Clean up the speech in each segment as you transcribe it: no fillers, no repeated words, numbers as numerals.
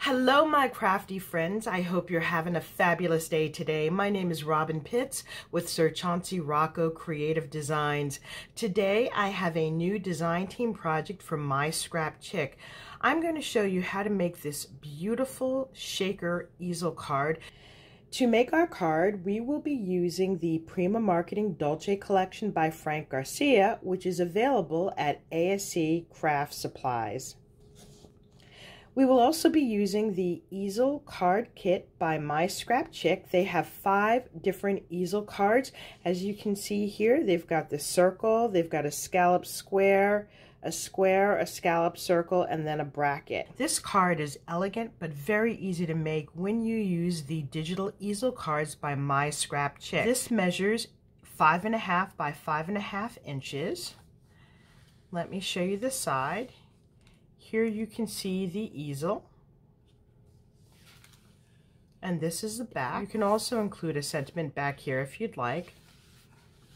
Hello, my crafty friends. I hope you're having a fabulous day today. My name is Robyn Pitts with Sir Chauncey Rocco Creative Designs. Today, I have a new design team project from MYSCRAPCHIC. I'm going to show you how to make this beautiful shaker easel card. To make our card, we will be using the Prima Marketing Dolce collection by Frank Garcia, which is available at ASC Craft Supplies. We will also be using the Easel card kit by MYSCRAPCHIC. They have 5 different easel cards. As you can see here, they've got the circle, they've got a scallop square, a scallop circle, and then a bracket. This card is elegant but very easy to make when you use the digital easel cards by MYSCRAPCHIC. This measures 5.5 by 5.5 inches. Let me show you the side. Here you can see the easel, and this is the back. You can also include a sentiment back here if you'd like.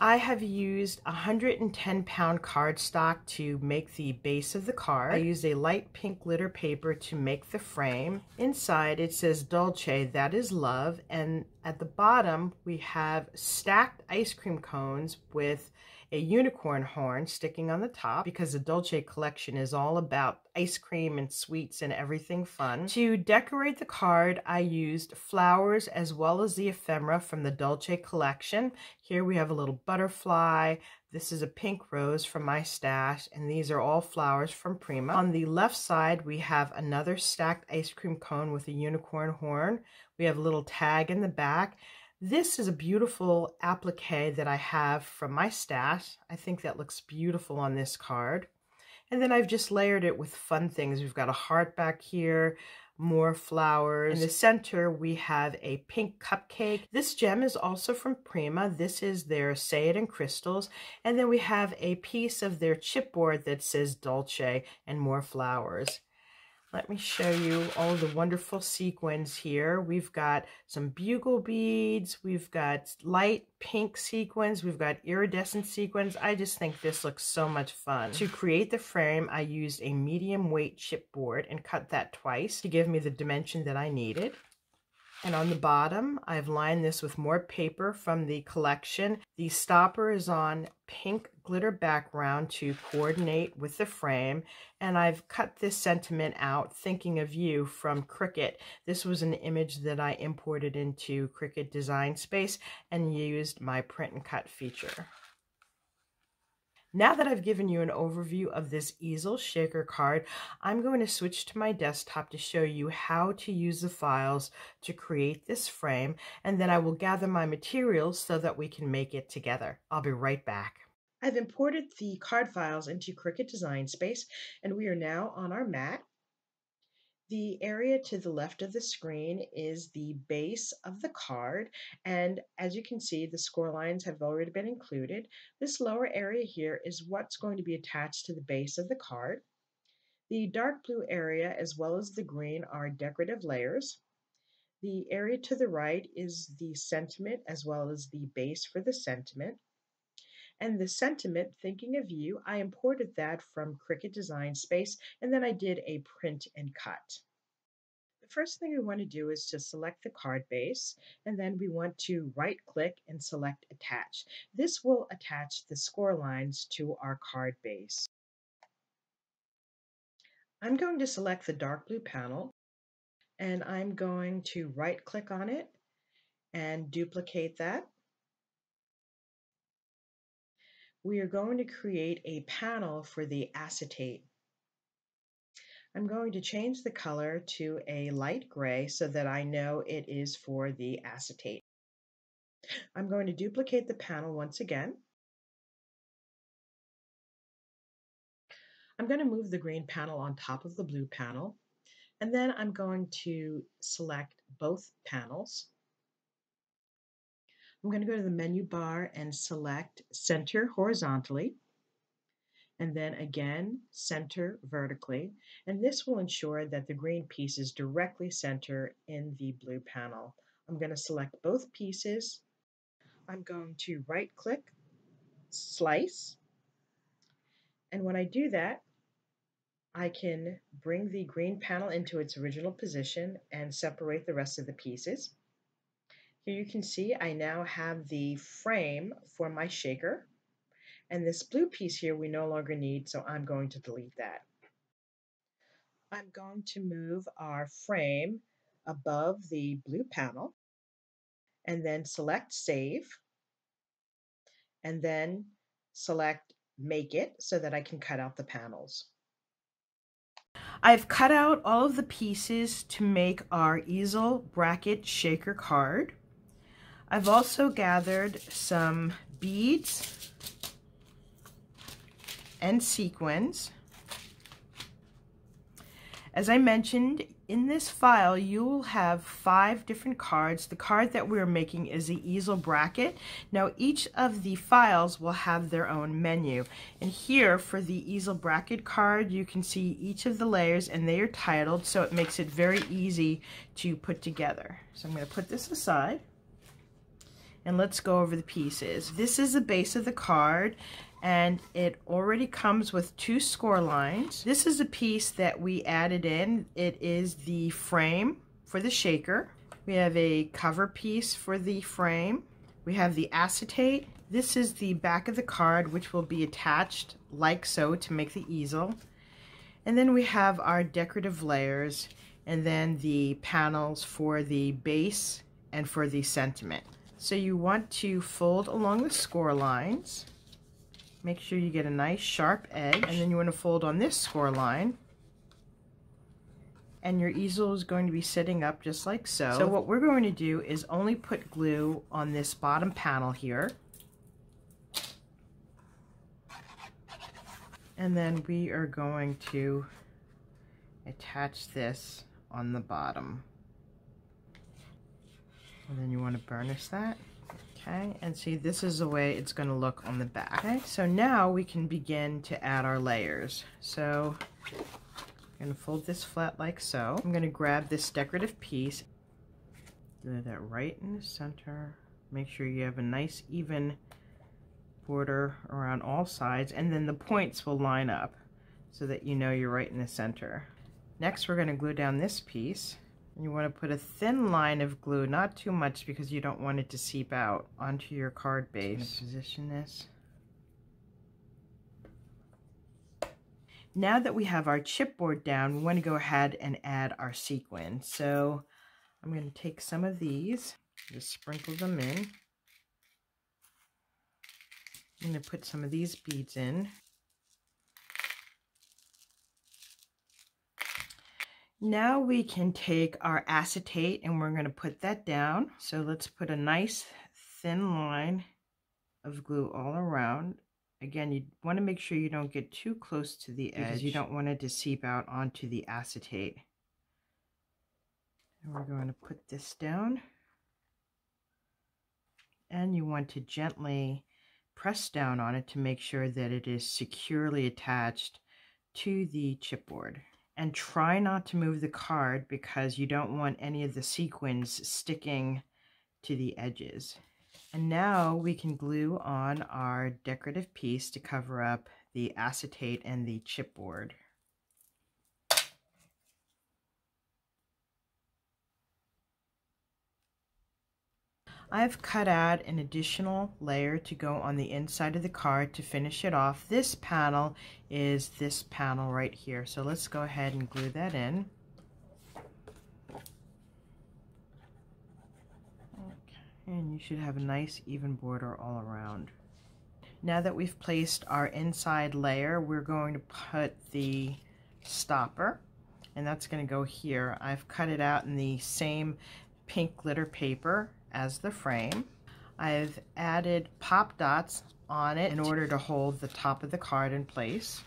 I have used 110-pound cardstock to make the base of the card. I used a light pink glitter paper to make the frame. Inside it says Dolce, that is love, and at the bottom we have stacked ice cream cones with a unicorn horn sticking on the top, because the Dolce collection is all about ice cream and sweets and everything fun. To decorate the card, I used flowers as well as the ephemera from the Dolce collection. Here we have a little butterfly. This is a pink rose from my stash, and these are all flowers from Prima. On the left side, we have another stacked ice cream cone with a unicorn horn. We have a little tag in the back. This is a beautiful applique that I have from my stash. I think that looks beautiful on this card. And then I've just layered it with fun things. We've got a heart back here, more flowers. In the center, we have a pink cupcake. This gem is also from Prima. This is their Say It in Crystals. And then we have a piece of their chipboard that says Dolce and more flowers. Let me show you all the wonderful sequins here. We've got some bugle beads, we've got light pink sequins, we've got iridescent sequins. I just think this looks so much fun. To create the frame, I used a medium weight chipboard and cut that twice to give me the dimension that I needed. And on the bottom, I've lined this with more paper from the collection. The stopper is on pink glitter background to coordinate with the frame. And I've cut this sentiment out, thinking of you, from Cricut. This was an image that I imported into Cricut Design Space and used my print and cut feature. Now that I've given you an overview of this easel shaker card, I'm going to switch to my desktop to show you how to use the files to create this frame, and then I will gather my materials so that we can make it together. I'll be right back. I've imported the card files into Cricut Design Space, and we are now on our mat. The area to the left of the screen is the base of the card, and as you can see, the score lines have already been included. This lower area here is what's going to be attached to the base of the card. The dark blue area as well as the green are decorative layers. The area to the right is the sentiment as well as the base for the sentiment. And the sentiment, thinking of you, I imported that from Cricut Design Space, and then I did a print and cut. The first thing we want to do is to select the card base, and then we want to right-click and select Attach. This will attach the score lines to our card base. I'm going to select the dark blue panel, and I'm going to right-click on it and duplicate that. We are going to create a panel for the acetate. I'm going to change the color to a light gray so that I know it is for the acetate. I'm going to duplicate the panel once again. I'm going to move the green panel on top of the blue panel, and then I'm going to select both panels. I'm going to go to the menu bar and select Center Horizontally, and then again center vertically, and this will ensure that the green pieces directly center in the blue panel. I'm going to select both pieces. I'm going to right click, slice, and when I do that, I can bring the green panel into its original position and separate the rest of the pieces. Here you can see I now have the frame for my shaker, and this blue piece here we no longer need, so I'm going to delete that. I'm going to move our frame above the blue panel and then select Save, and then select Make It so that I can cut out the panels. I've cut out all of the pieces to make our easel bracket shaker card. I've also gathered some beads and sequins. As I mentioned, in this file you will have 5 different cards. The card that we're making is the easel bracket. Now each of the files will have their own menu, and here for the easel bracket card you can see each of the layers and they are titled, so it makes it very easy to put together. So I'm going to put this aside and let's go over the pieces. This is the base of the card, and it already comes with 2 score lines. This is a piece that we added in. It is the frame for the shaker. We have a cover piece for the frame. We have the acetate. This is the back of the card, which will be attached like so to make the easel. And then we have our decorative layers, and then the panels for the base and for the sentiment. So you want to fold along the score lines. Make sure you get a nice sharp edge, and then you want to fold on this score line. And your easel is going to be sitting up just like so. So what we're going to do is only put glue on this bottom panel here. And then we are going to attach this on the bottom. And then you want to burnish that. Okay, and see, this is the way it's going to look on the back. Okay, so now we can begin to add our layers. So I'm going to fold this flat like so. I'm going to grab this decorative piece, do that right in the center. Make sure you have a nice even border around all sides, and then the points will line up so that you know you're right in the center. Next, we're going to glue down this piece. You want to put a thin line of glue, not too much because you don't want it to seep out onto your card base. Position this. Now that we have our chipboard down, we want to go ahead and add our sequins. So I'm going to take some of these, just sprinkle them in. I'm going to put some of these beads in. Now we can take our acetate and we're going to put that down. So let's put a nice thin line of glue all around. Again, you want to make sure you don't get too close to the edge because you don't want it to seep out onto the acetate. And we're going to put this down. And you want to gently press down on it to make sure that it is securely attached to the chipboard. And try not to move the card because you don't want any of the sequins sticking to the edges. And now we can glue on our decorative piece to cover up the acetate and the chipboard. I've cut out an additional layer to go on the inside of the card to finish it off. This panel is this panel right here. So let's go ahead and glue that in. Okay, and you should have a nice even border all around. Now that we've placed our inside layer, we're going to put the stopper, and that's going to go here. I've cut it out in the same pink glitter paper as the frame. I've added pop dots on it in order to hold the top of the card in place.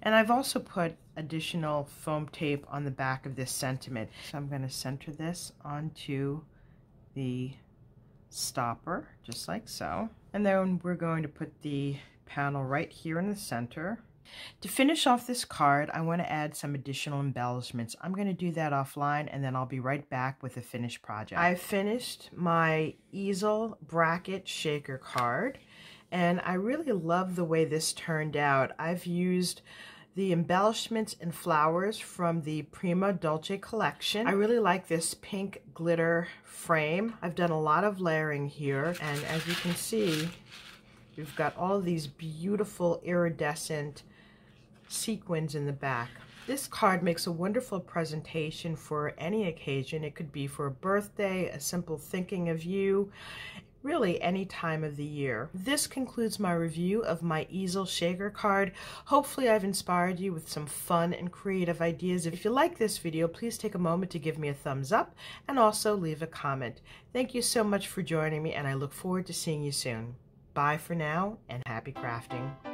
And I've also put additional foam tape on the back of this sentiment. So I'm going to center this onto the stopper, just like so. And then we're going to put the panel right here in the center. To finish off this card, I want to add some additional embellishments. I'm going to do that offline, and then I'll be right back with a finished project. I've finished my easel bracket shaker card, and I really love the way this turned out. I've used the embellishments and flowers from the Prima Dolce collection. I really like this pink glitter frame. I've done a lot of layering here, and as you can see, we've got all these beautiful iridescent sequins in the back. This card makes a wonderful presentation for any occasion. It could be for a birthday, a simple thinking of you, really any time of the year. This concludes my review of my Easel shaker card. Hopefully I've inspired you with some fun and creative ideas. If you like this video, please take a moment to give me a thumbs up and also leave a comment. Thank you so much for joining me, and I look forward to seeing you soon. Bye for now, and happy crafting.